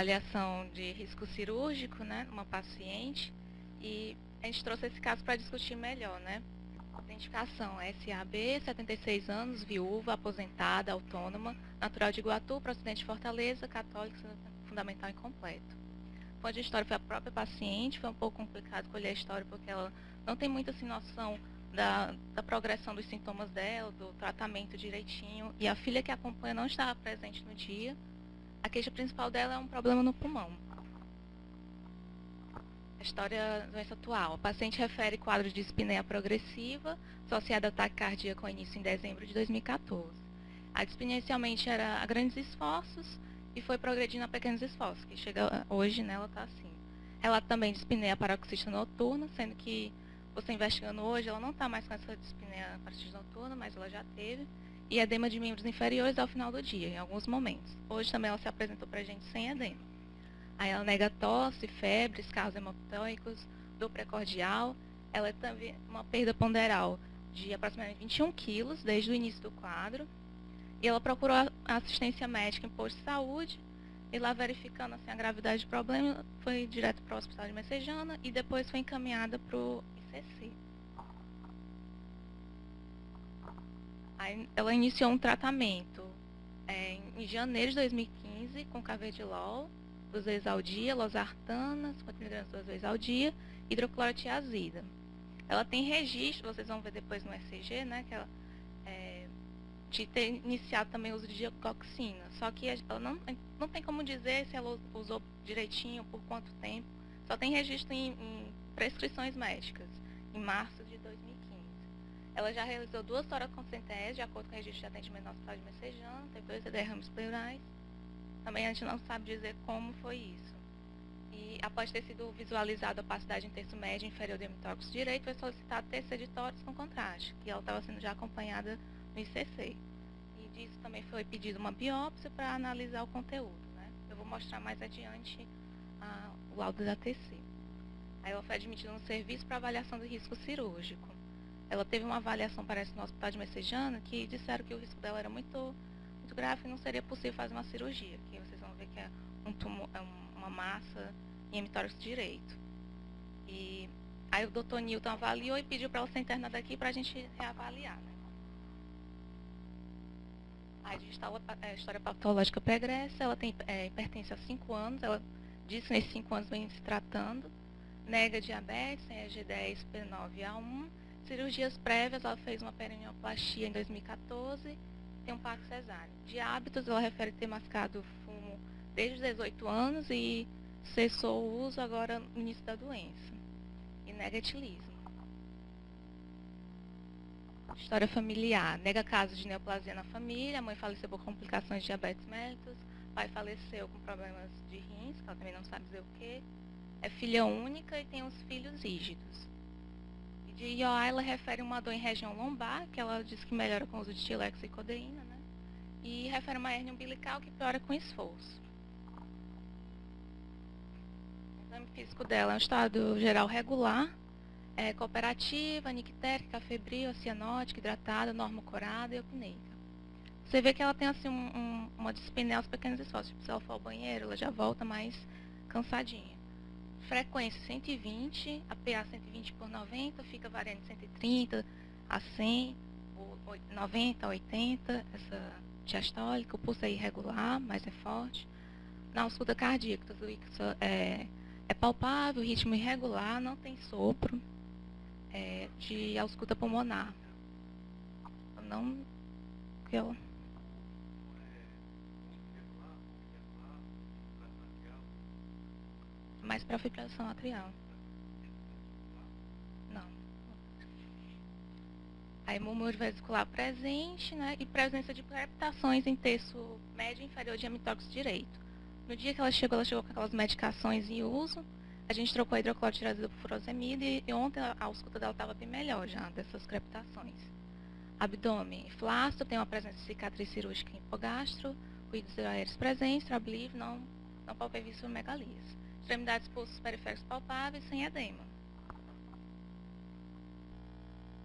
avaliação de risco cirúrgico, né, numa paciente, e a gente trouxe esse caso para discutir melhor, né? Identificação: SAB, 76 anos, viúva, aposentada, autônoma, natural de Iguatu, procedente de Fortaleza, católica, fundamental incompleto. Fonte de história foi a própria paciente. Foi um pouco complicado colher a história porque ela não tem muita assim, noção da progressão dos sintomas dela, do tratamento direitinho, e a filha que acompanha não estava presente no dia. A queixa principal dela é um problema no pulmão. A história da doença atual: a paciente refere quadro de dispneia progressiva associada a ataque cardíaco com início em dezembro de 2014. A dispneia inicialmente era a grandes esforços e foi progredindo a pequenos esforços, que chega hoje, né, ela está assim. Ela também dispneia paroxística noturna, sendo que você investigando hoje, ela não está mais com essa dispneia paroxística noturna, mas ela já teve. E edema de membros inferiores ao final do dia, em alguns momentos. Hoje também ela se apresentou para a gente sem edema. Aí ela nega tosse, febre, casos hemoptóicos, dor precordial. Ela teve uma perda ponderal de aproximadamente 21 quilos desde o início do quadro. E ela procurou assistência médica em posto de saúde. E lá, verificando assim, a gravidade do problema, foi direto para o hospital de Messejana e depois foi encaminhada para o ICC. Aí ela iniciou um tratamento em janeiro de 2015 com carvedilol 2 vezes ao dia, losartana, 50 mg 2 vezes ao dia, hidroclorotiazida. Ela tem registro, vocês vão ver depois no ECG, né, que ela, de ter iniciado também o uso de digoxina. Só que ela não tem como dizer se ela usou direitinho, por quanto tempo. Só tem registro em prescrições médicas, em março de 2015. Ela já realizou 2 toracocentese, de acordo com o registro de atendimento no hospital de Messejana, teve 2 derrames pleurais. Também a gente não sabe dizer como foi isso. E após ter sido visualizada a opacidade em terço médio inferior do hemitórax direito, foi solicitado TC de tórax com contraste, que ela estava sendo já acompanhada no ICC. E disso também foi pedido uma biópsia para analisar o conteúdo, né? Eu vou mostrar mais adiante o laudo da TC. Aí ela foi admitida no serviço para avaliação do risco cirúrgico. Ela teve uma avaliação, parece, no hospital de Messejana, que disseram que o risco dela era muito grave e não seria possível fazer uma cirurgia, que vocês vão ver que é uma massa em hemitórax direito. E aí o Dr. Newton avaliou e pediu para ela ser internada aqui para a gente reavaliar, né? Aí a história patológica pregressa, ela tem hipertensão há 5 anos, ela disse que nesses 5 anos vem se tratando, nega diabetes, tem G10, P9A1, cirurgias prévias, ela fez uma perineoplastia em 2014, tem um parto cesáreo. De hábitos, ela refere ter mascado fumo desde os 18 anos e cessou o uso agora no início da doença. E nega etilismo. História familiar: nega casos de neoplasia na família, a mãe faleceu por complicações de diabetes mellitus, pai faleceu com problemas de rins, que ela também não sabe dizer o que. É filha única e tem uns filhos rígidos. E de IOA, ela refere uma dor em região lombar, que ela diz que melhora com o uso de tilex e codeína, né? E refere uma hérnia umbilical que piora com esforço. O exame físico dela é um estado geral regular, cooperativa, nictérica, febril, cianótica, hidratada, normocorada e eupneica. Você vê que ela tem assim uma dispneia aos pequenos esforços. Tipo, se ela for ao banheiro, ela já volta mais cansadinha. Frequência 120, a PA 120 por 90, fica variando de 130 a 100, 90 a 80, essa diastólica. O pulso é irregular, mas é forte. Na ausculta cardíaca, tudo isso é palpável, ritmo irregular, não tem sopro. De ausculta pulmonar. Não que ela... mais para fibrilação atrial. Não. Aí murmúrio vesicular presente, né? E presença de crepitações em terço médio e inferior de hemitórax direito. No dia que ela chegou com aquelas medicações em uso. A gente trocou a hidroclorotiazida por furosemida e ontem a ausculta dela estava bem melhor já, dessas crepitações. Abdômen flácido, tem uma presença de cicatriz cirúrgica em hipogastro, ruídos aéreos presentes, trablívio, não palpáveis megalias. Extremidades pulsos periféricos palpáveis, sem edema.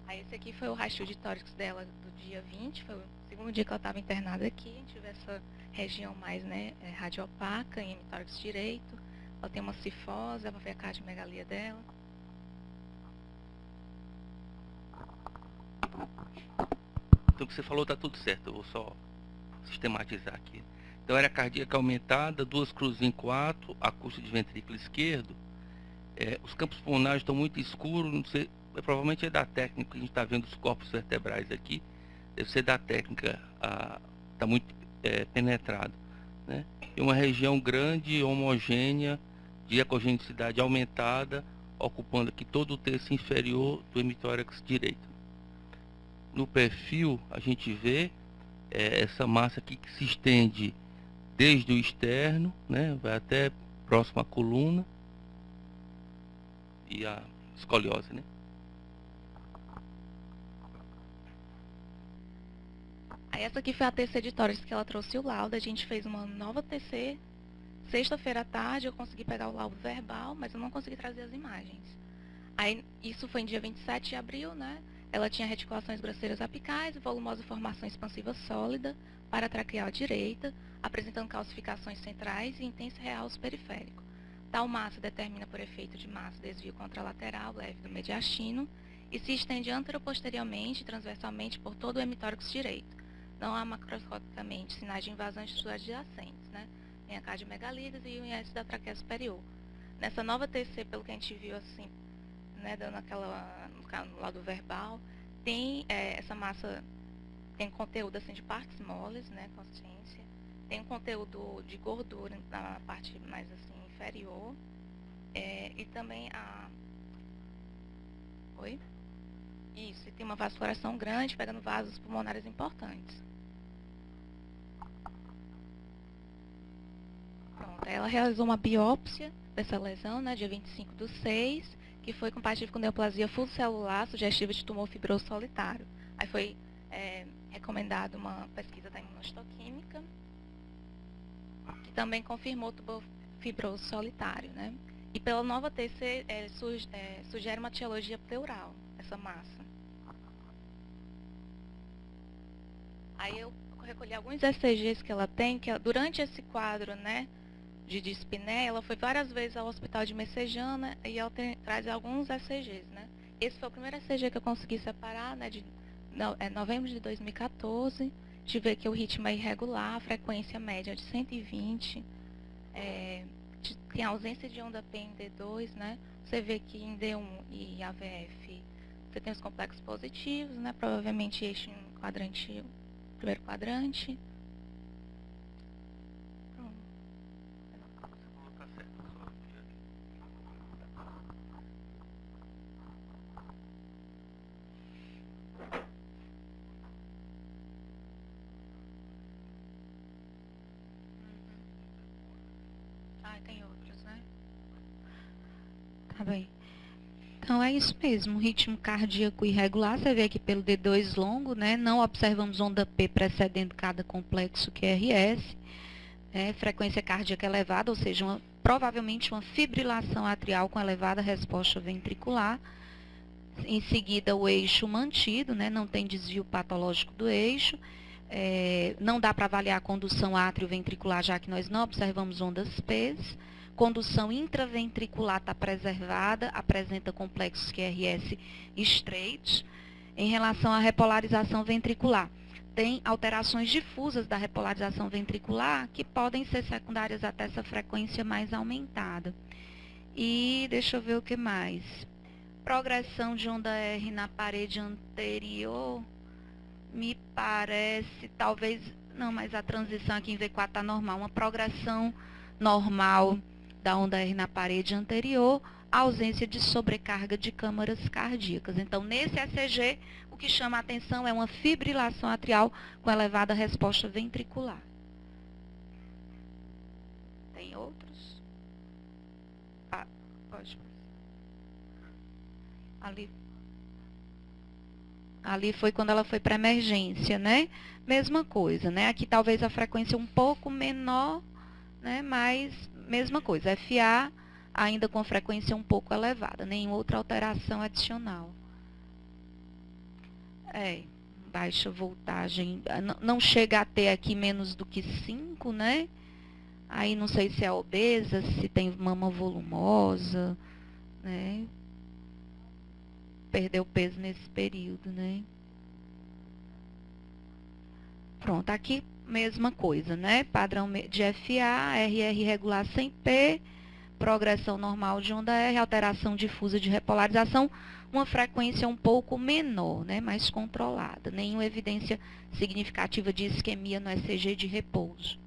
Aí esse aqui foi o raio de tórax dela do dia 20, foi o segundo dia que ela estava internada aqui, a gente vê essa região mais, né, radiopaca, em hemitórax direito. Ela tem uma cifose, ela vai ver a cardiomegalia dela. Então o que você falou está tudo certo, eu vou só sistematizar aqui. Então era cardíaca aumentada, 2 cruzes em 4, acústica de ventrículo esquerdo. Os campos pulmonares estão muito escuros, não sei, provavelmente é da técnica, que a gente está vendo os corpos vertebrais aqui, deve ser da técnica, está muito penetrado, né? E uma região grande, homogênea, de ecogenicidade aumentada, ocupando aqui todo o terço inferior do hemitórax direito. No perfil, a gente vê essa massa aqui que se estende desde o externo, né, vai até próximo à coluna e a escoliose, né? Aí essa aqui foi a TC de tórax que ela trouxe o laudo. A gente fez uma nova TC. Sexta-feira à tarde eu consegui pegar o laudo verbal, mas eu não consegui trazer as imagens. Aí isso foi em dia 27 de abril, né? Ela tinha reticulações grosseiras apicais, volumosa formação expansiva sólida, paratraqueal direita, apresentando calcificações centrais e intenso realce periférico. Tal massa determina por efeito de massa desvio contralateral leve do mediastino e se estende anteroposteriormente e transversalmente por todo o hemitórax direito. Não há macroscopicamente sinais de invasão estruturais adjacentes, né? Tem a cardiomegalídes e o IS da traqueia superior. Nessa nova TC, pelo que a gente viu assim, né, dando no lado verbal, tem essa massa, tem conteúdo assim de partes moles, né, consciência, tem um conteúdo de gordura na parte mais assim inferior, e também Isso, e tem uma vascularização grande, pegando vasos pulmonares importantes. Pronto, ela realizou uma biópsia dessa lesão, né, dia 25/6, que foi compatível com neoplasia fulcelular sugestiva de tumor fibroso solitário. Aí foi recomendada uma pesquisa da imunohistoquímica, que também confirmou tumor fibroso solitário, né? E pela nova TC sugere uma etiologia pleural, essa massa. Aí eu recolhi alguns ECGs que ela tem, que durante esse quadro, né, de dispneia, ela foi várias vezes ao hospital de Messejana e ela traz alguns ECGs, né? Esse foi o primeiro ECG que eu consegui separar, né, de novembro de 2014. De ver que o ritmo é irregular, a frequência média é de 120, tem ausência de onda P em D2, né? Você vê que em D1 e AVF você tem os complexos positivos, né? Provavelmente eixo em quadrante, primeiro quadrante. Tem outros, né? Tá bem. Então é isso mesmo, ritmo cardíaco irregular, você vê aqui pelo D2 longo, né? Não observamos onda P precedendo cada complexo QRS, frequência cardíaca elevada, ou seja, provavelmente uma fibrilação atrial com elevada resposta ventricular. Em seguida, o eixo mantido, né? Não tem desvio patológico do eixo. Não dá para avaliar a condução átrio-ventricular, já que nós não observamos ondas P's. Condução intraventricular está preservada, apresenta complexos QRS estreitos. Em relação à repolarização ventricular, tem alterações difusas da repolarização ventricular que podem ser secundárias até essa frequência mais aumentada. E deixa eu ver o que mais. Progressão de onda R na parede anterior, me parece, talvez, não, mas a transição aqui em V4 está normal, uma progressão normal da onda R na parede anterior, ausência de sobrecarga de câmaras cardíacas. Então, nesse ECG, o que chama a atenção é uma fibrilação atrial com elevada resposta ventricular. Tem outros? Pode. Ali foi quando ela foi para emergência, né? Mesma coisa, né? Aqui talvez a frequência um pouco menor, né? Mas mesma coisa, FA ainda com frequência um pouco elevada, nenhuma outra alteração adicional. baixa voltagem, não chega a ter aqui menos do que 5, né? Aí não sei se é obesa, se tem mama volumosa, né? Perdeu peso nesse período, né? Pronto, aqui mesma coisa, né? Padrão de FA, RR regular sem P, progressão normal de onda R, alteração difusa de repolarização, uma frequência um pouco menor, né? Mais controlada. Nenhuma evidência significativa de isquemia no ECG de repouso.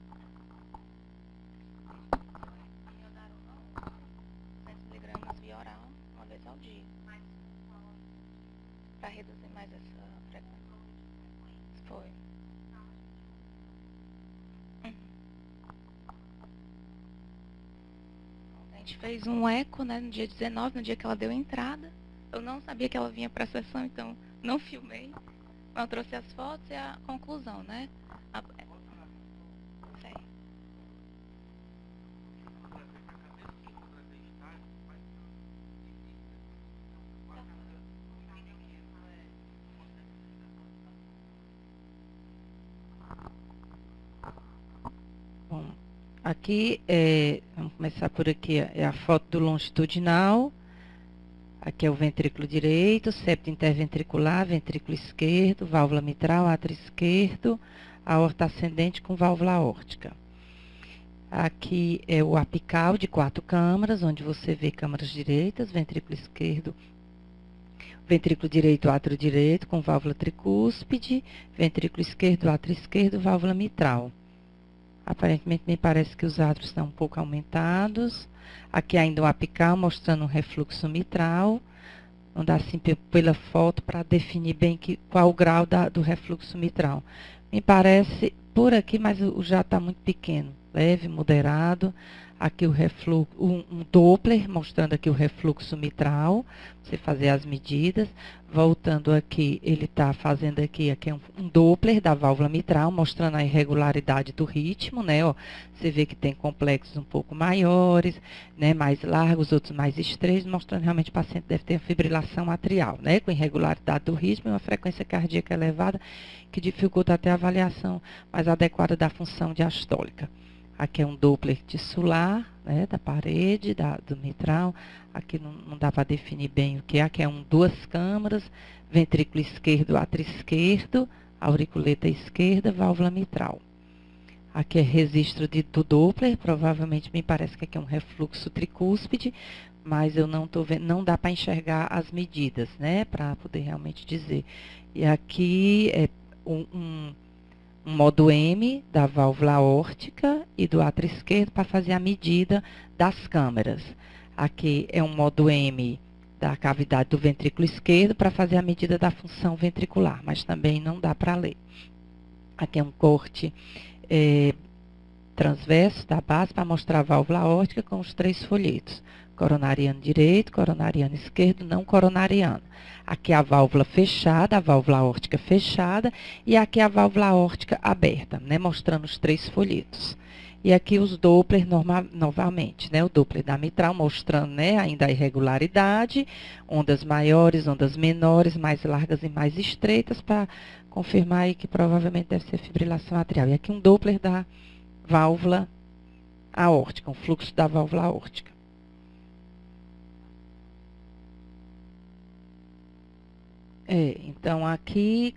100 miligramas via oral, uma vez ao dia. Para reduzir mais essa frequência. Foi. A gente fez um eco, né, no dia 19, no dia que ela deu entrada. Eu não sabia que ela vinha para a sessão, então não filmei. Mas eu trouxe as fotos e a conclusão, né? Sei. Bom, aqui, vamos começar por aqui, é a foto do longitudinal. Aqui é o ventrículo direito, septo interventricular, ventrículo esquerdo, válvula mitral, átrio esquerdo, aorta ascendente com válvula aórtica. Aqui é o apical de 4 câmaras, onde você vê câmaras direitas, ventrículo esquerdo, ventrículo direito, átrio direito com válvula tricúspide, ventrículo esquerdo, átrio esquerdo, válvula mitral. Aparentemente me parece que os átrios estão um pouco aumentados. Aqui ainda o apical mostrando um refluxo mitral. Não dá assim pela foto para definir bem qual o grau do refluxo mitral. Me parece por aqui, mas já está muito pequeno. Leve, moderado. Aqui o refluxo, um Doppler mostrando aqui o refluxo mitral. Você fazer as medidas. Voltando aqui, ele está fazendo aqui é um Doppler da válvula mitral, mostrando a irregularidade do ritmo, né? Ó, você vê que tem complexos um pouco maiores, né? Mais largos, outros mais estreitos, mostrando realmente que o paciente deve ter fibrilação atrial, né? Com irregularidade do ritmo e uma frequência cardíaca elevada, que dificulta até a avaliação mais adequada da função diastólica. Aqui é um Doppler tissular, né, da parede, do mitral. Aqui não dá para definir bem o que é. Aqui é 2 câmaras, ventrículo esquerdo, átrio esquerdo, auriculeta esquerda, válvula mitral. Aqui é registro do Doppler, provavelmente me parece que aqui é um refluxo tricúspide, mas eu não estou vendo, não dá para enxergar as medidas, né, para poder realmente dizer. E aqui é um modo M da válvula aórtica e do átrio esquerdo para fazer a medida das câmaras. Aqui é um modo M da cavidade do ventrículo esquerdo para fazer a medida da função ventricular, mas também não dá para ler. Aqui é um corte transverso da base para mostrar a válvula aórtica com os 3 folhetos. Coronariano direito, coronariano esquerdo, não coronariano. Aqui a válvula fechada, a válvula aórtica fechada, e aqui a válvula aórtica aberta, né, mostrando os 3 folhetos. E aqui os Doppler novamente, né, o Doppler da mitral mostrando, né, ainda a irregularidade, ondas maiores, ondas menores, mais largas e mais estreitas, para confirmar aí que provavelmente deve ser fibrilação atrial. E aqui um Doppler da válvula aórtica, um fluxo da válvula aórtica. Então aqui,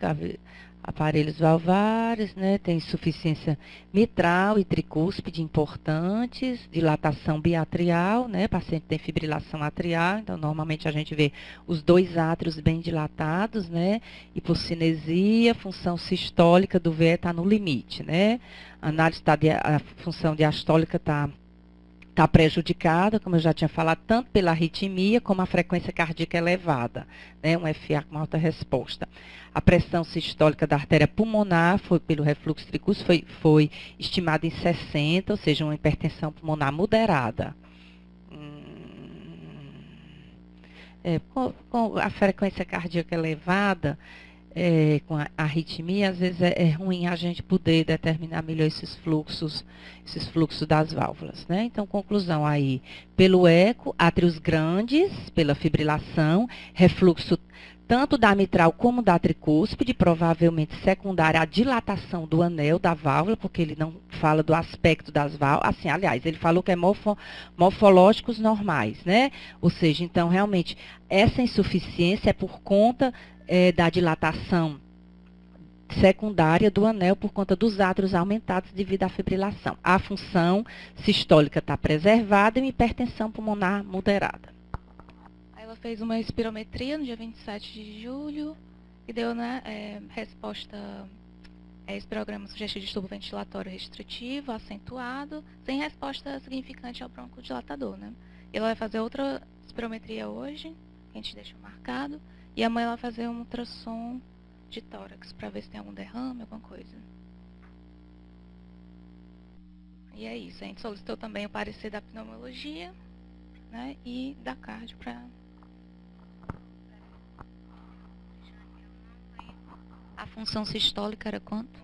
aparelhos valvares, né, tem insuficiência mitral e tricúspide importantes, dilatação biatrial, né, paciente tem fibrilação atrial, então normalmente a gente vê os 2 átrios bem dilatados, né, hipocinesia, função sistólica do VE está no limite, né, a função diastólica está prejudicada, como eu já tinha falado, tanto pela arritmia como a frequência cardíaca elevada, né, um FA com alta resposta. A pressão sistólica da artéria pulmonar, pelo refluxo tricúspide, foi estimada em 60, ou seja, uma hipertensão pulmonar moderada. Com a frequência cardíaca elevada, com a arritmia, às vezes é ruim a gente poder determinar melhor esses fluxos das válvulas, né? Então, conclusão aí, pelo eco, átrios grandes, pela fibrilação, refluxo tanto da mitral como da tricúspide, provavelmente secundária à dilatação do anel da válvula, porque ele não fala do aspecto das válvulas, assim, aliás, ele falou que é morfológicos normais, né? Ou seja, então, realmente, essa insuficiência é por conta da dilatação secundária do anel por conta dos átrios aumentados devido à fibrilação. A função sistólica está preservada e uma hipertensão pulmonar moderada. Ela fez uma espirometria no dia 27 de julho e deu, né, resposta espirograma sugestivo de tubo ventilatório restritivo, acentuado, sem resposta significante ao broncodilatador, né? Ela vai fazer outra espirometria hoje, que a gente deixa marcado, e amanhã ela vai fazer um ultrassom de tórax para ver se tem algum derrame, alguma coisa. E é isso, a gente solicitou também o parecer da pneumologia, né, e da cardio para... A função sistólica era quanto?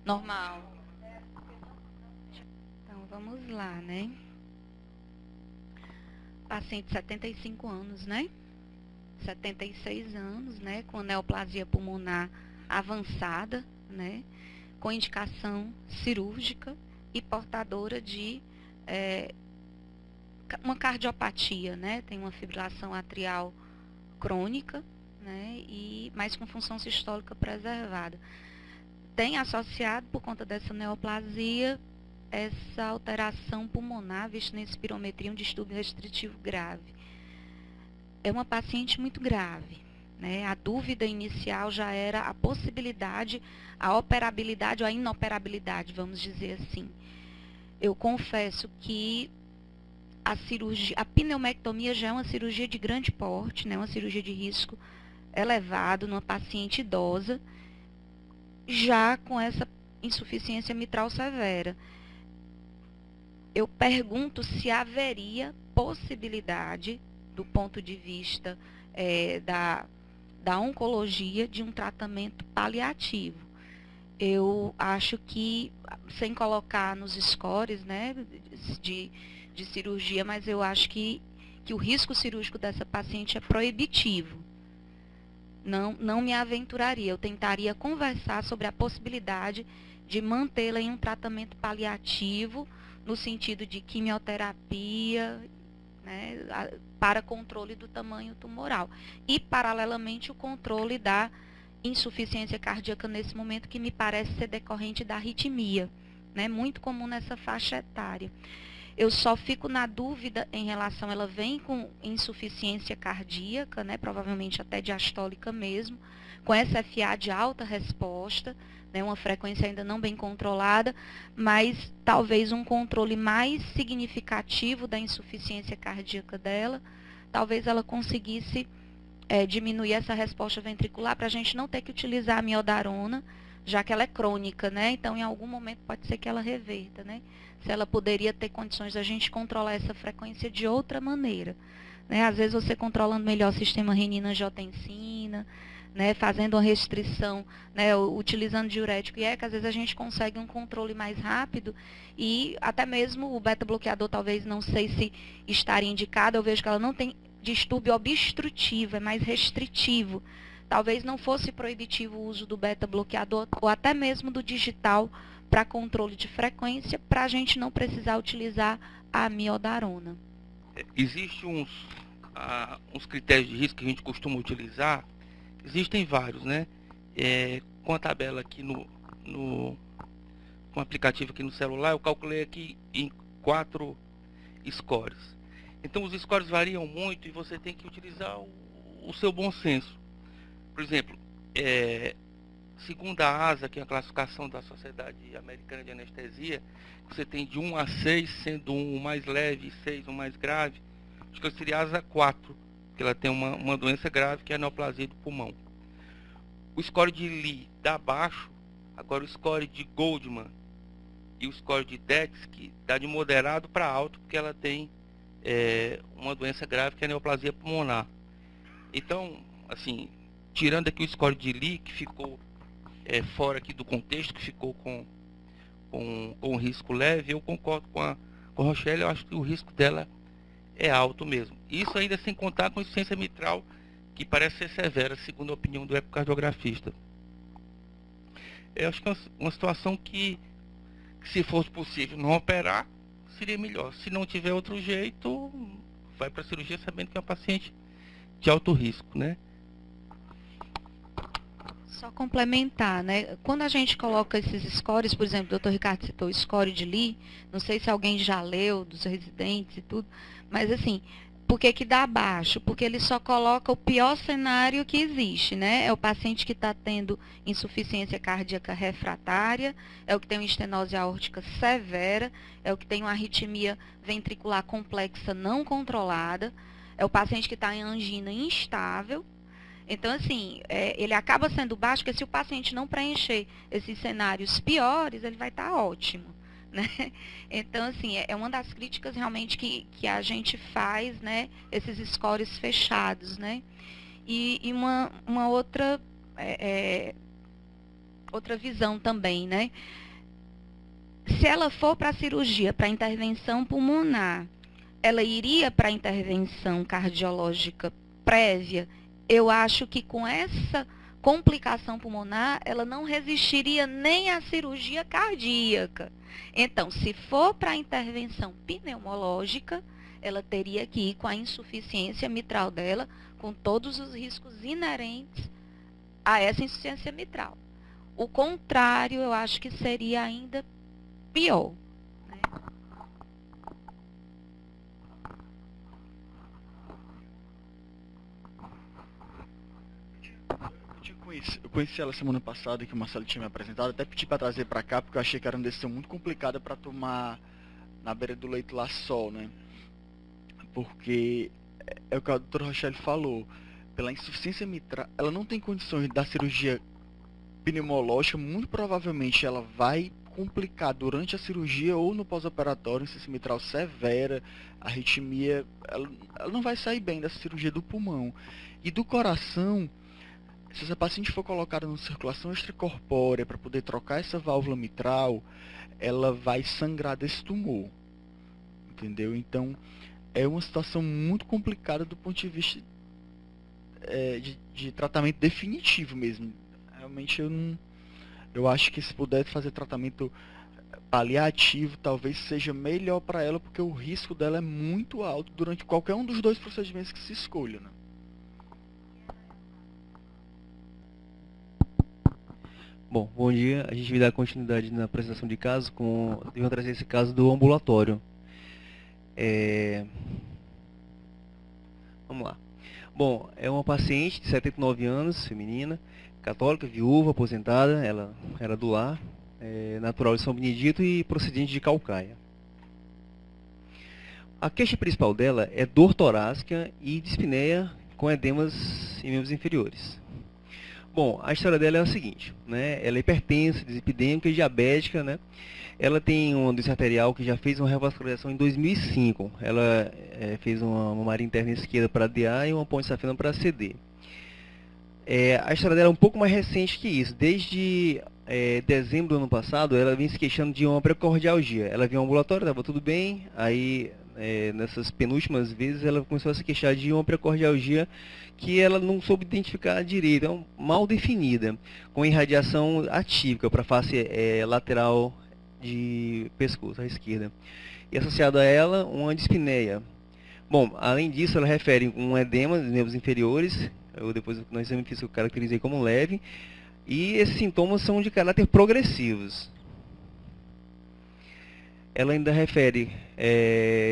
Normal. Então, vamos lá, né? Paciente de 75 anos, né? 76 anos, né? Com neoplasia pulmonar avançada, né? Com indicação cirúrgica e portadora de uma cardiopatia, né? Tem uma fibrilação atrial crônica, né? Mas com função sistólica preservada. Tem associado, por conta dessa neoplasia, essa alteração pulmonar, vista na espirometria, um distúrbio restritivo grave. É uma paciente muito grave, né? A dúvida inicial já era a possibilidade, a operabilidade ou a inoperabilidade, vamos dizer assim. Eu confesso que a pneumectomia já é uma cirurgia de grande porte, né? Uma cirurgia de risco elevado numa paciente idosa, já com essa insuficiência mitral severa. Eu pergunto se haveria possibilidade, do ponto de vista da oncologia, de um tratamento paliativo. Eu acho que, sem colocar nos scores, né, de cirurgia, mas eu acho que o risco cirúrgico dessa paciente é proibitivo. Não me aventuraria, eu tentaria conversar sobre a possibilidade de mantê-la em um tratamento paliativo, no sentido de quimioterapia, né, para controle do tamanho tumoral. E, paralelamente, o controle da insuficiência cardíaca nesse momento, que me parece ser decorrente da arritmia, né, muito comum nessa faixa etária. Eu só fico na dúvida em relação, ela vem com insuficiência cardíaca, né, provavelmente até diastólica mesmo, com SFA de alta resposta, né, uma frequência ainda não bem controlada, mas talvez um controle mais significativo da insuficiência cardíaca dela, talvez ela conseguisse diminuir essa resposta ventricular para a gente não ter que utilizar a miodarona, já que ela é crônica, né? Então, em algum momento pode ser que ela reverta, né? Se ela poderia ter condições da gente controlar essa frequência de outra maneira, né? Às vezes você controlando melhor o sistema renina-angiotensina, né? Fazendo uma restrição, né? Utilizando diurético e ECA, às vezes a gente consegue um controle mais rápido e até mesmo o beta-bloqueador talvez não sei se estaria indicado, eu vejo que ela não tem distúrbio obstrutivo, é mais restritivo. Talvez não fosse proibitivo o uso do beta-bloqueador ou até mesmo do digital para controle de frequência, para a gente não precisar utilizar a miodarona. Existem uns critérios de risco que a gente costuma utilizar, existem vários, né? Com a tabela aqui com o aplicativo aqui no celular, eu calculei aqui em 4 scores. Então os scores variam muito e você tem que utilizar o seu bom senso. Por exemplo, segundo a ASA, que é a classificação da Sociedade Americana de Anestesia, você tem de 1 a 6, sendo 1 o mais leve e 6 o mais grave. Acho que seria a ASA 4, porque ela tem uma doença grave, que é a neoplasia do pulmão. O score de Lee dá baixo, agora o score de Goldman e o score de Dex, que dá de moderado para alto, porque ela tem uma doença grave, que é a neoplasia pulmonar. Então, assim, tirando aqui o score de Lee, que ficou fora aqui do contexto, que ficou com risco leve, eu concordo com a Rochelle, eu acho que o risco dela é alto mesmo. Isso ainda sem contar com a insuficiência mitral, que parece ser severa, segundo a opinião do ecocardiografista. Eu acho que é uma situação que se fosse possível não operar, seria melhor. Se não tiver outro jeito, vai para a cirurgia sabendo que é um paciente de alto risco, né? Só complementar, né? Quando a gente coloca esses scores, por exemplo, o Dr. Ricardo citou o score de Lee, não sei se alguém já leu dos residentes e tudo, mas assim, por que que dá abaixo? Porque ele só coloca o pior cenário que existe, né? É o paciente que está tendo insuficiência cardíaca refratária, é o que tem uma estenose aórtica severa, é o que tem uma arritmia ventricular complexa não controlada, é o paciente que está em angina instável. Então, assim, ele acaba sendo baixo, porque se o paciente não preencher esses cenários piores, ele vai estar ótimo, né? Então, assim, é uma das críticas realmente que a gente faz, né? Esses scores fechados, né? E uma outra, outra visão também, né? Se ela for para a cirurgia, para intervenção pulmonar, ela iria para a intervenção cardiológica prévia. Eu acho que com essa complicação pulmonar, ela não resistiria nem à cirurgia cardíaca. Então, se for para a intervenção pneumológica, ela teria que ir com a insuficiência mitral dela, com todos os riscos inerentes a essa insuficiência mitral. O contrário, eu acho que seria ainda pior. Eu conheci ela semana passada, que o Marcelo tinha me apresentado, até pedi para trazer para cá, porque eu achei que era uma decisão muito complicada para tomar na beira do leito lá só, né? Porque é o que a doutora Rochelle falou, pela insuficiência mitral, ela não tem condições da cirurgia pneumológica, muito provavelmente ela vai complicar durante a cirurgia ou no pós-operatório, insuficiência mitral severa, arritmia, ela não vai sair bem dessa cirurgia do pulmão. E do coração, se essa paciente for colocada numa circulação extracorpórea para poder trocar essa válvula mitral, ela vai sangrar desse tumor, entendeu? Então, é uma situação muito complicada do ponto de vista de tratamento definitivo mesmo. Realmente eu acho que se puder fazer tratamento paliativo, talvez seja melhor para ela, porque o risco dela é muito alto durante qualquer um dos dois procedimentos que se escolha, né? Bom dia. A gente vai dar continuidade na apresentação de caso, devo trazer esse caso do ambulatório. Vamos lá. Bom, é uma paciente de 79 anos, feminina, católica, viúva, aposentada, ela era do lar, natural de São Benedito e procedente de Caucaia. A queixa principal dela é dor torácica e dispneia com edemas em membros inferiores. Bom, a história dela é a seguinte, né? Ela é hipertensa, dislipidêmica e diabética, né? Ela tem uma doença arterial que já fez uma revascularização em 2005. Ela fez uma mamária interna esquerda para DA e uma ponte safena para CD. A história dela é um pouco mais recente que isso. Desde dezembro do ano passado, ela vem se queixando de uma precordialgia. Ela vinha ao ambulatório, estava tudo bem, aí nessas penúltimas vezes ela começou a se queixar de uma precordialgia que ela não soube identificar direito, é mal definida, com irradiação atípica para a face lateral de pescoço, à esquerda. E associado a ela, uma dispneia. Bom, além disso, ela refere um edema dos nervos inferiores, depois no exame físico eu caracterizei como leve, e esses sintomas são de caráter progressivos. Ela ainda refere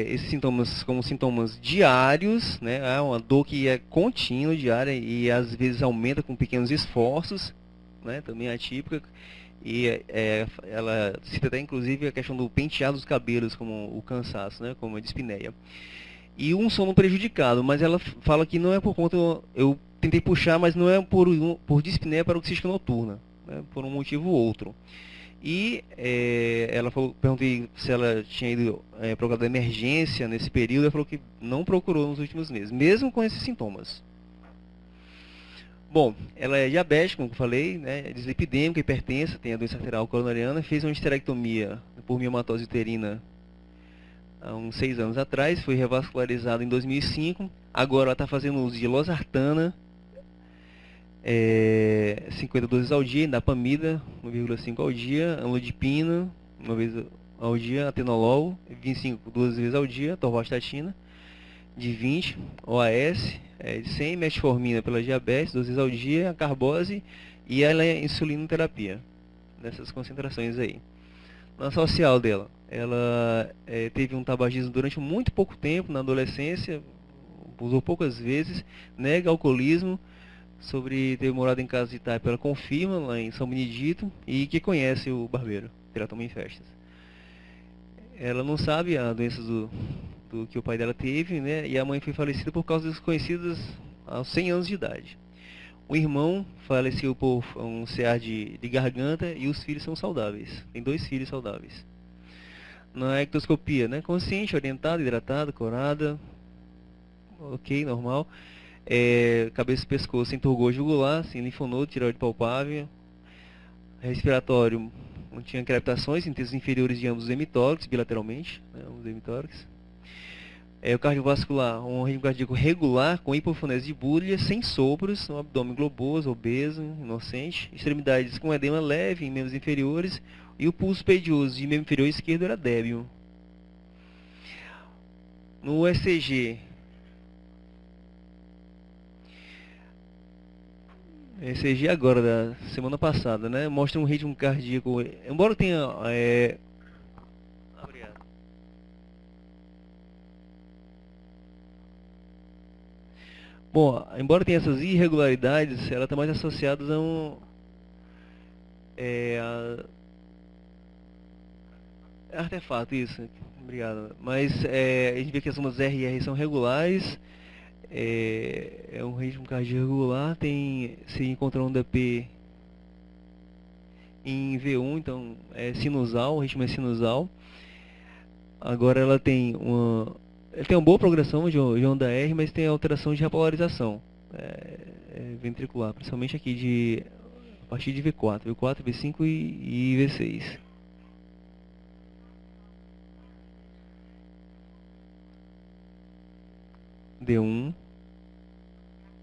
esses sintomas como sintomas diários, né? Uma dor que é contínua, diária, e às vezes aumenta com pequenos esforços, né? Também atípica. E ela cita até inclusive a questão do penteado dos cabelos como o cansaço, né? Como a dispneia. E um sono prejudicado, mas ela fala que não é por conta, eu tentei puxar, mas não é por dispneia paroxística noturna, né? Por um motivo ou outro. E ela perguntei se ela tinha ido procurar emergência nesse período, ela falou que não procurou nos últimos meses, mesmo com esses sintomas. Bom, ela é diabética, como eu falei, né, dislipidêmica, hipertensa, tem a doença arterial coronariana, fez uma esterectomia por miomatose uterina há uns 6 anos atrás, foi revascularizada em 2005, agora ela está fazendo uso de losartana 50 doses ao dia, indapamida, 1,5 ao dia, amlodipina, 1 vez ao dia, atenolol, 25 duas vezes ao dia, torvastatina, de 20, OAS, de 100, metformina pela diabetes, 2 vezes ao dia, a carbose e a insulinoterapia, nessas concentrações aí. Na social dela, ela teve um tabagismo durante muito pouco tempo, na adolescência, usou poucas vezes, nega alcoolismo, sobre ter morado em casa de Itaipa, ela confirma lá em São Benedito e que conhece o barbeiro, teratoma em festas. Ela não sabe a doença do que o pai dela teve, né? E a mãe foi falecida por causas desconhecidas aos 100 anos de idade. O irmão faleceu por um CA de garganta e os filhos são saudáveis. Tem 2 filhos saudáveis. Na ectoscopia, né? Consciente, orientada, hidratada, corada. Ok, normal. Cabeça e pescoço sem turgor jugular, sem linfonodo, tireoide palpável. Respiratório, não tinha crepitações, intestinos inferiores de ambos os hemitórax, bilateralmente, né, os hemitórax. O cardiovascular, um ritmo cardíaco regular, com hipofonese de Bullard, sem sopros, um abdômen globoso, obeso, inocente. Extremidades com edema leve em membros inferiores. E o pulso pedioso de membro inferior esquerdo era débil. No ECG, agora, da semana passada, né? Mostra um ritmo cardíaco, embora tenha... Bom, embora tenha essas irregularidades, ela está mais associada a artefato, isso. Obrigado. Mas a gente vê que as ondas RR são regulares. É um ritmo cardíaco regular, se encontra onda P em V1, então é sinusal, o ritmo é sinusal. Agora ela tem uma boa progressão de onda R, mas tem alteração de repolarização ventricular, principalmente aqui a partir de V4, V5 e V6. D1,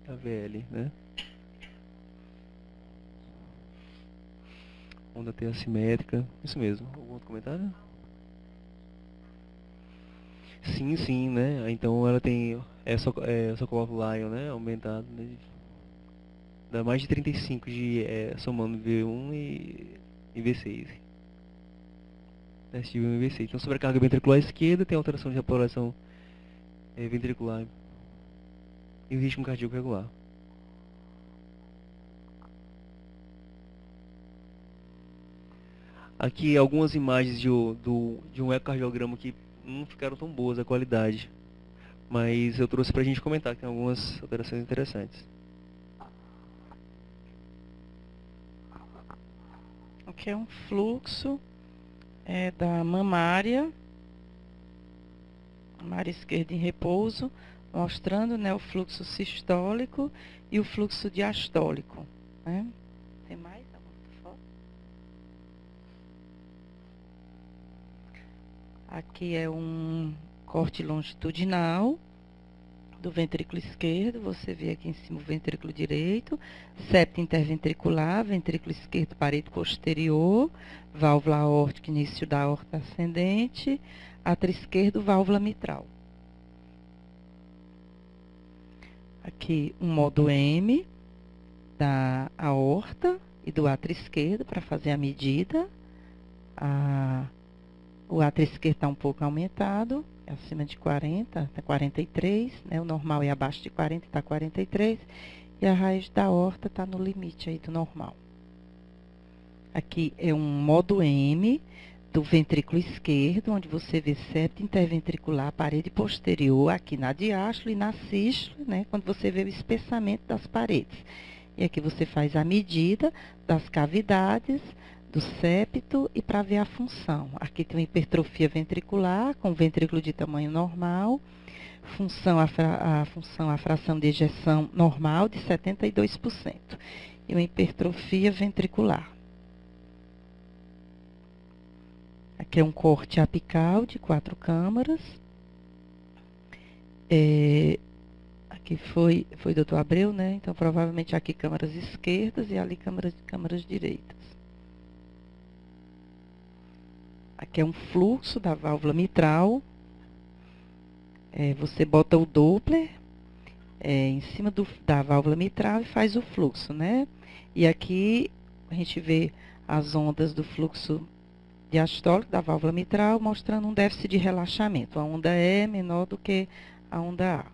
AVL, né? Onda T assimétrica, isso mesmo. Algum outro comentário? Sim, né? Então ela tem Sokolov-Lyon, né? Aumentado, né? Dá mais de 35 somando V1 e V6. Teste de V1 e V6. Então sobrecarga ventricular esquerda, tem alteração de repolarização ventricular e o ritmo cardíaco regular. Aqui algumas imagens de um ecocardiograma que não ficaram tão boas a qualidade, mas eu trouxe pra gente comentar que tem algumas alterações interessantes. Aqui é um fluxo da mamária esquerda em repouso, mostrando, né, o fluxo sistólico e o fluxo diastólico, né? Tem mais alguma foto? Aqui é um corte longitudinal do ventrículo esquerdo, você vê aqui em cima o ventrículo direito, septo interventricular, ventrículo esquerdo, parede posterior, válvula aórtica, início da aorta ascendente, átrio esquerdo, válvula mitral. Aqui um modo M da aorta e do átrio esquerdo para fazer a medida. O átrio esquerdo está um pouco aumentado, é acima de 40, está 43, né? O normal é abaixo de 40, está 43. E a raiz da aorta está no limite aí do normal. Aqui é um modo M do ventrículo esquerdo, onde você vê septo interventricular, parede posterior, aqui na diástole e na sístole, né, quando você vê o espessamento das paredes. E aqui você faz a medida das cavidades, do septo e para ver a função. Aqui tem uma hipertrofia ventricular, com ventrículo de tamanho normal, a fração de ejeção normal de 72%. E uma hipertrofia ventricular. Aqui é um corte apical de 4 câmaras. que foi doutor Abreu, né? Então, provavelmente aqui câmaras esquerdas e ali câmaras direitas. Aqui é um fluxo da válvula mitral. Você bota o Doppler em cima da válvula mitral e faz o fluxo, né? E aqui a gente vê as ondas do fluxo diastólico da válvula mitral, mostrando um déficit de relaxamento. A onda E é menor do que a onda A.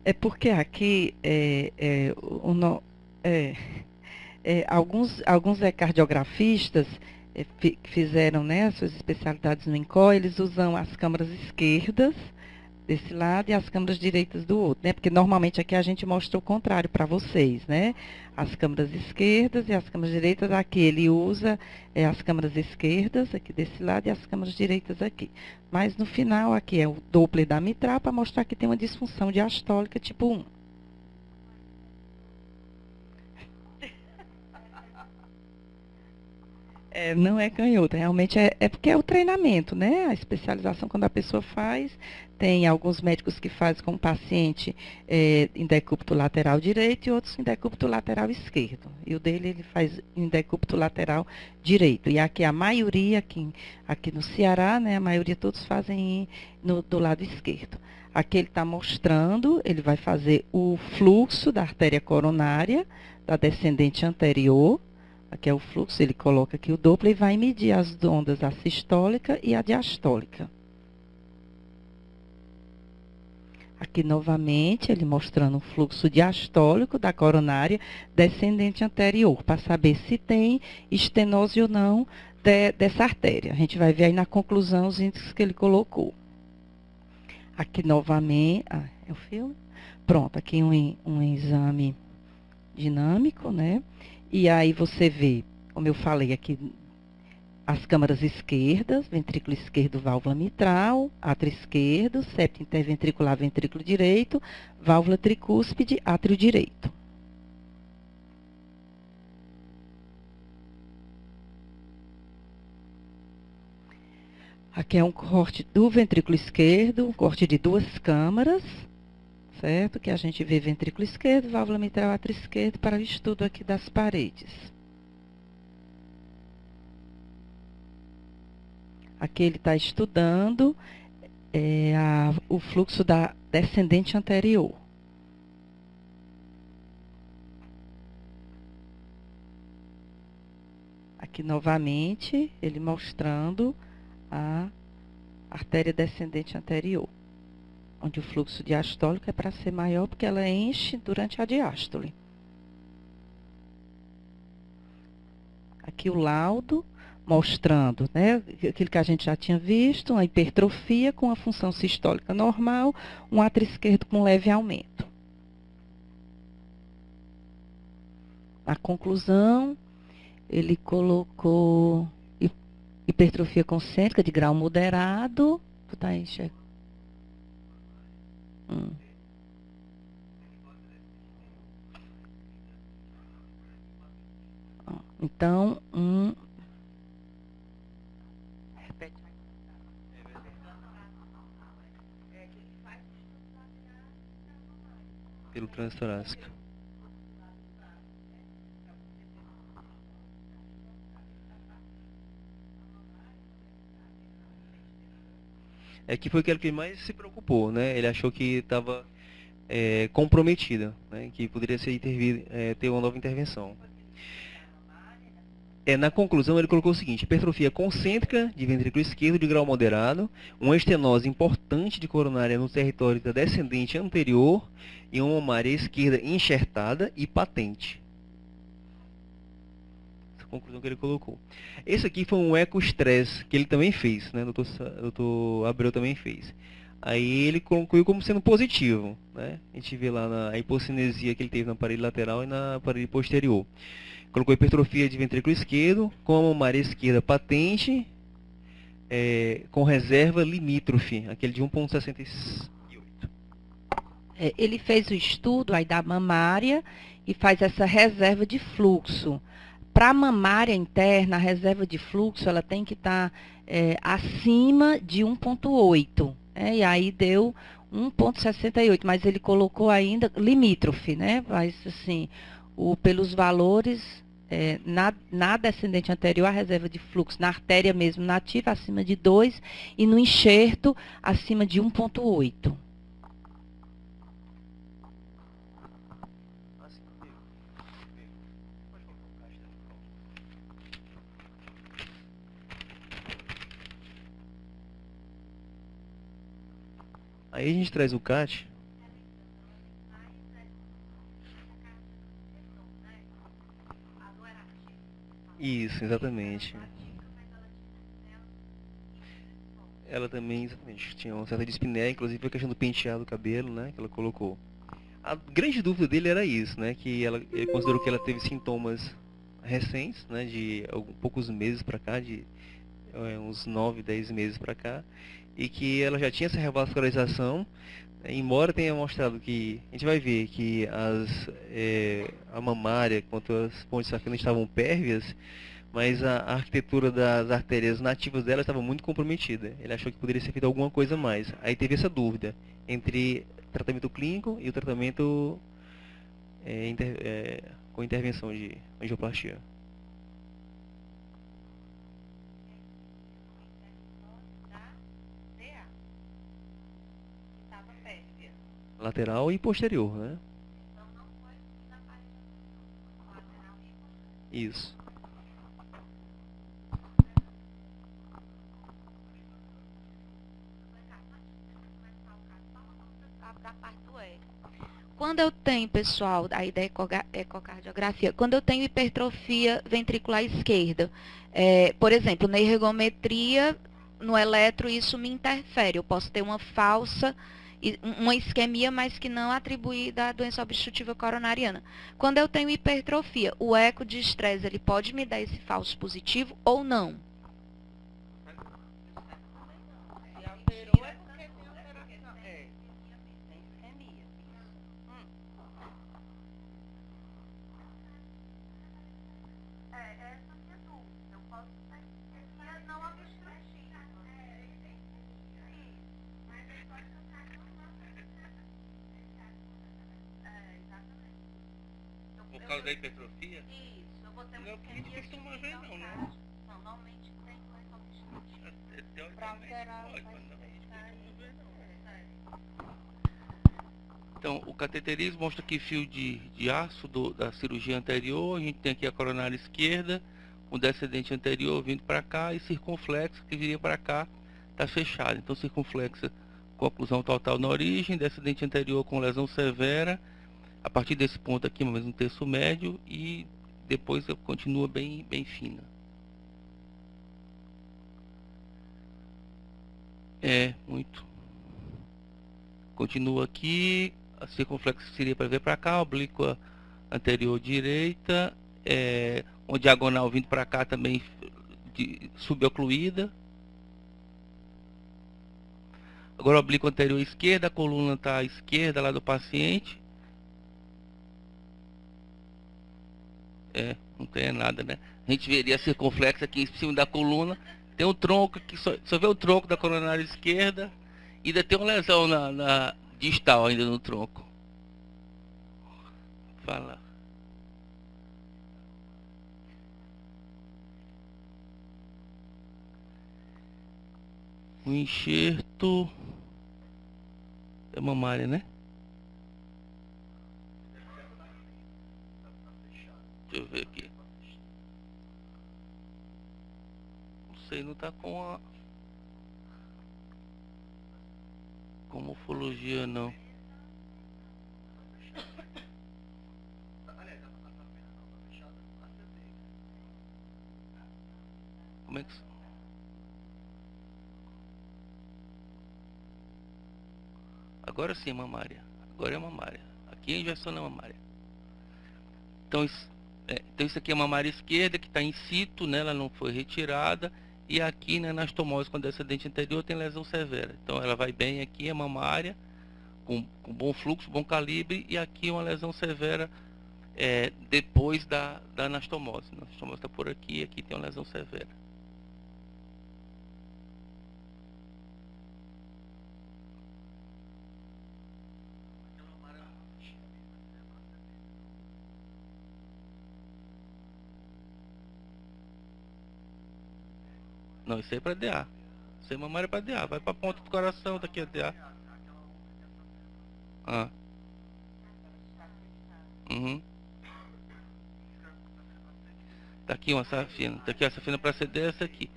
É porque aqui alguns ecocardiografistas que fizeram, né, as suas especialidades no INCOR, eles usam as câmaras esquerdas desse lado e as câmaras direitas do outro, né? Porque normalmente aqui a gente mostra o contrário para vocês, né? As câmaras esquerdas e as câmaras direitas aqui. Ele usa as câmaras esquerdas aqui desse lado e as câmaras direitas aqui. Mas no final aqui é o Doppler da mitral para mostrar que tem uma disfunção diastólica tipo 1. Não é canhoto, realmente é porque é o treinamento, né? A especialização quando a pessoa faz, tem alguns médicos que fazem com o paciente em decúbito lateral direito e outros em decúbito lateral esquerdo. E o dele ele faz em decúbito lateral direito. E aqui a maioria, aqui no Ceará, né? A maioria todos fazem do lado esquerdo. Aqui ele está mostrando, ele vai fazer o fluxo da artéria coronária, da descendente anterior. Aqui é o fluxo, ele coloca aqui o Doppler e vai medir as ondas, a sistólica e a diastólica. Aqui novamente, ele mostrando o fluxo diastólico da coronária descendente anterior, para saber se tem estenose ou não dessa artéria. A gente vai ver aí na conclusão os índices que ele colocou. Aqui novamente, é o filme? Pronto, aqui um exame dinâmico, né? E aí você vê, como eu falei aqui, as câmaras esquerdas, ventrículo esquerdo, válvula mitral, átrio esquerdo, septo interventricular, ventrículo direito, válvula tricúspide, átrio direito. Aqui é um corte do ventrículo esquerdo, um corte de 2 câmaras, certo? Que a gente vê ventrículo esquerdo, válvula mitral, átrio esquerdo, para o estudo aqui das paredes. Aqui ele está estudando o fluxo da descendente anterior. Aqui novamente, ele mostrando a artéria descendente anterior, onde o fluxo diastólico é para ser maior, porque ela enche durante a diástole. Aqui o laudo, mostrando, né, aquilo que a gente já tinha visto, uma hipertrofia com a função sistólica normal, um átrio esquerdo com leve aumento. Na conclusão, ele colocou hipertrofia concêntrica de grau moderado. Tu tá aí, chefe? Então, repete. Pelo transtorácico. Que foi aquele que mais se preocupou, né? Ele achou que estava comprometida, né? Que poderia ter uma nova intervenção. Na conclusão, ele colocou o seguinte: hipertrofia concêntrica de ventrículo esquerdo de grau moderado, uma estenose importante de coronária no território da descendente anterior e uma mamária esquerda enxertada e patente. Conclusão que ele colocou. Esse aqui foi um ecostress que ele também fez, né? Doutor Abreu também fez. Aí ele concluiu como sendo positivo, né? A gente vê lá na hipocinesia que ele teve na parede lateral e na parede posterior. Colocou hipertrofia de ventrículo esquerdo com a mamária esquerda patente, com reserva limítrofe, aquele de 1,68. Ele fez o estudo aí da mamária e faz essa reserva de fluxo. Para a mamária interna, a reserva de fluxo ela tem que estar acima de 1,8. E aí deu 1,68, mas ele colocou ainda limítrofe, né? Mas assim, pelos valores, na descendente anterior, a reserva de fluxo, na artéria mesmo nativa, acima de 2, e no enxerto, acima de 1,8. Aí a gente traz o CAT. Isso, exatamente. Ela também, exatamente, tinha uma certa dispneia, inclusive a questão do penteado do cabelo, né, que ela colocou. A grande dúvida dele era isso, né, que ele considerou que ela teve sintomas recentes, né, de poucos meses para cá, de uns 9, 10 meses para cá, e que ela já tinha essa revascularização, embora tenha mostrado que, a gente vai ver que a mamária quanto as pontes safenas estavam pérvias, mas a arquitetura das artérias nativas dela estava muito comprometida. Ele achou que poderia ser feito alguma coisa a mais. Aí teve essa dúvida entre tratamento clínico e o tratamento com intervenção de angioplastia. Lateral e posterior, né? Isso. Quando eu tenho, pessoal, aí da ecocardiografia, quando eu tenho hipertrofia ventricular esquerda, por exemplo, na ergometria, no eletro, isso me interfere. Eu posso ter uma isquemia, mas que não atribuída à doença obstrutiva coronariana. Quando eu tenho hipertrofia, o eco de estresse, ele pode me dar esse falso positivo ou não? Por causa da hipertrofia? Isso, eu vou ter Não é o que a gente costuma ver, não, né? Normalmente tem doença obstrutiva. Teoricamente pode, mas não, a gente costuma ver, não. Então, o cateterismo mostra aqui fio de aço da cirurgia anterior. A gente tem aqui a coronária esquerda, o descendente anterior vindo para cá e circunflexo que viria para cá, está fechado. Então, circunflexa com oclusão total na origem, descendente anterior com lesão severa, a partir desse ponto aqui, mais ou menos um terço médio, e depois continua bem fina. Muito. Continua aqui, a circunflexa seria para ver para cá, oblíqua anterior direita, uma diagonal vindo para cá também subocluída. Agora a oblíqua anterior esquerda, a coluna está à esquerda lá do paciente. Não tem nada, né? A gente veria a circunflexa aqui em cima da coluna. Tem um tronco aqui, só vê o tronco da coronária esquerda. E ainda tem uma lesão na distal ainda no tronco. Fala. O enxerto é mamária, né? Deixa eu ver aqui. Não sei, não tá com morfologia, não. Como é que... Agora sim é mamária. Agora é mamária. Aqui a injeção não é mamária. Então isso aqui é mamária esquerda, que está in situ, né? Ela não foi retirada. E aqui, né, na astomose com descendente anterior tem lesão severa. Então ela vai bem aqui, é mamária. com bom fluxo, bom calibre, e aqui uma lesão severa depois da anastomose. A anastomose está por aqui, aqui tem uma lesão severa. Não, isso aí é para DA. Isso aí mamária é para DA. Vai para a ponta do coração, daqui a DA. Ah. Uhum. Tá aqui uma safena. Tá aqui a safena para CD, essa aqui.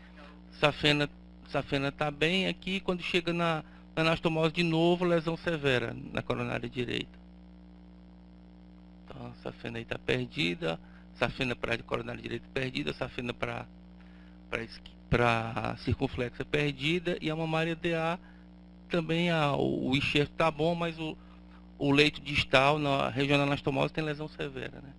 Safena tá bem aqui. Quando chega na anastomose de novo, lesão severa na coronária direita. Então a safena aí tá perdida. Safena para coronária direita perdida. Safena para circunflexa perdida. E a mamária DA também, o enxerto tá bom, mas o leito distal na região da anastomose tem lesão severa, né?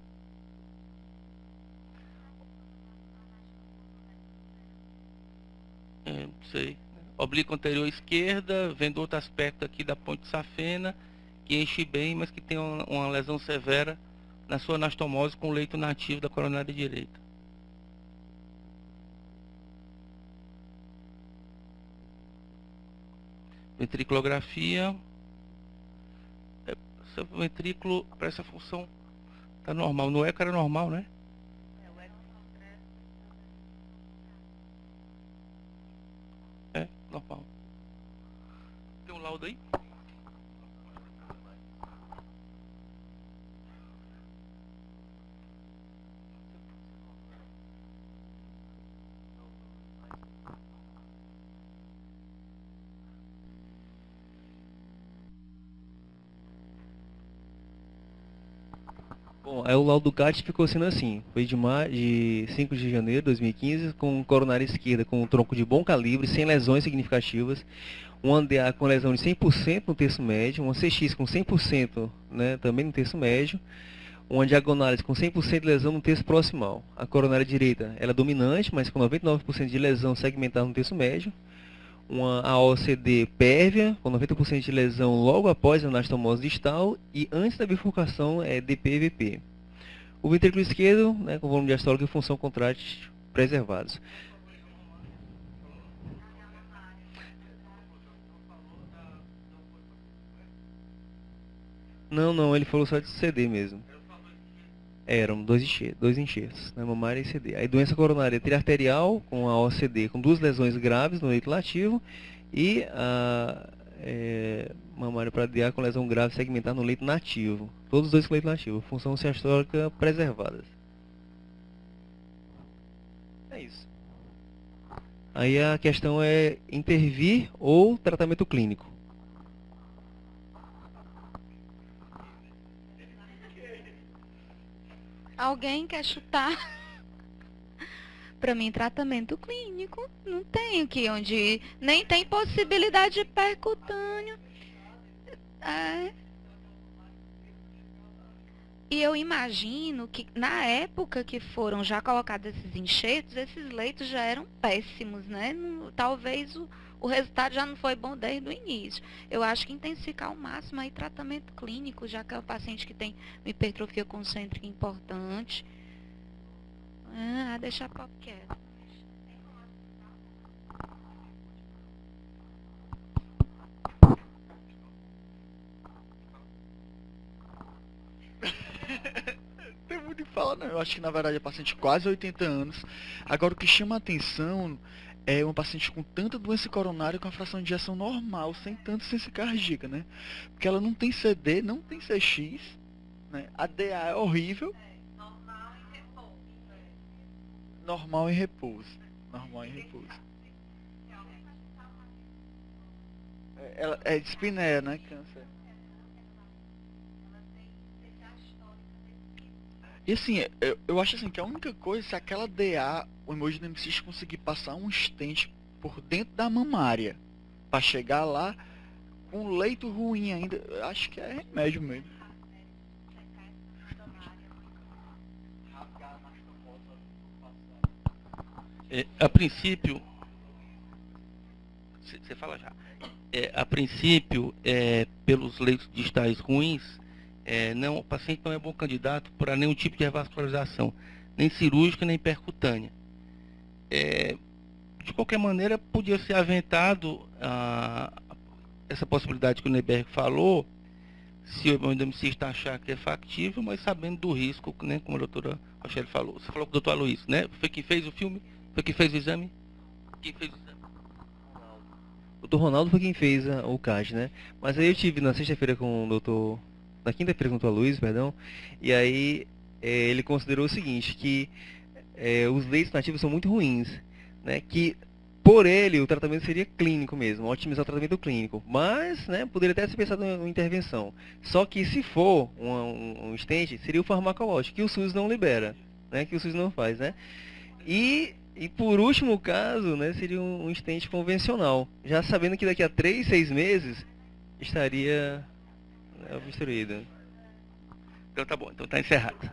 Não sei. Oblíqua anterior esquerda, vendo outro aspecto aqui da ponte safena, que enche bem, mas que tem uma lesão severa na sua anastomose com o leito nativo da coronária direita. Ventriculografia. Esse ventrículo, para essa função, tá normal. No eco era normal, né? É, normal. Tem um laudo aí? Bom, aí o laudo do CAT ficou sendo assim, foi de 5 de janeiro de 2015, com coronária esquerda com um tronco de bom calibre, sem lesões significativas, um ANDA com lesão de 100% no terço médio, uma CX com 100%, né, também no terço médio, uma diagonálise com 100% de lesão no terço proximal. A coronária direita ela é dominante, mas com 99% de lesão segmentar no terço médio, uma AOCD pérvia, com 90% de lesão logo após a anastomose distal e antes da bifurcação DPVP. O ventrículo esquerdo, né, com volume diastólico e função contrátil preservados. Não, ele falou só de CD mesmo. Eram dois enxertos, né, mamária e CD. Aí doença coronária triarterial, com a OCD, com duas lesões graves no leito lativo, e a mamária para DA com lesão grave segmentar no leito nativo. Todos os dois com leito nativo, função diastólica preservadas. É isso. Aí a questão é intervir ou tratamento clínico. Alguém quer chutar? Para mim, tratamento clínico, não tem aqui onde nem tem possibilidade de percutâneo. E eu imagino que na época que foram já colocados esses enxertos, esses leitos já eram péssimos, né? Talvez o resultado já não foi bom desde o início. Eu acho que intensificar ao máximo aí tratamento clínico, já que é o paciente que tem uma hipertrofia concêntrica importante. Deixar pop quieto. Tem muito o que falar, não. Eu acho que na verdade é paciente de quase 80 anos. Agora o que chama a atenção é uma paciente com tanta doença coronária com a fração de ejeção normal, sem tanta ciência cardíaca, né? Porque ela não tem CD, não tem CX, né? A DA é horrível. Normal em repouso. Normal em repouso. Ela é dispneia, né? Câncer. E assim, eu acho assim que a única coisa, se aquela DA, o hemodinamicista conseguir passar um stent por dentro da mamária, para chegar lá com leito ruim ainda, eu acho que é remédio mesmo. A princípio, você fala já. A princípio, pelos leitos distais ruins, o paciente não é bom candidato para nenhum tipo de revascularização, nem cirúrgica, nem percutânea. De qualquer maneira, podia ser aventado essa possibilidade que o Neuberg falou, se o endemicista achar que é factível, mas sabendo do risco, né, como a doutora Rochelle falou. Você falou com o doutor Aloysio, né? Foi quem fez o filme? Foi quem fez o exame? Quem fez o exame? O doutor Ronaldo foi quem fez o CAD, né? Mas aí eu tive na sexta-feira com o doutor... Na quinta-feira com o doutor Aloysio, perdão. E aí ele considerou o seguinte, que os leitos nativos são muito ruins, né? Que por ele o tratamento seria clínico mesmo, otimizar o tratamento clínico. Mas, né, poderia até ser pensado em uma intervenção. Só que se for um stent, seria o farmacológico, que o SUS não libera, né? Que o SUS não faz, né? E por último caso, né, seria um stent convencional, já sabendo que daqui a 3, 6 meses estaria obstruído. Então tá bom, então tá encerrado.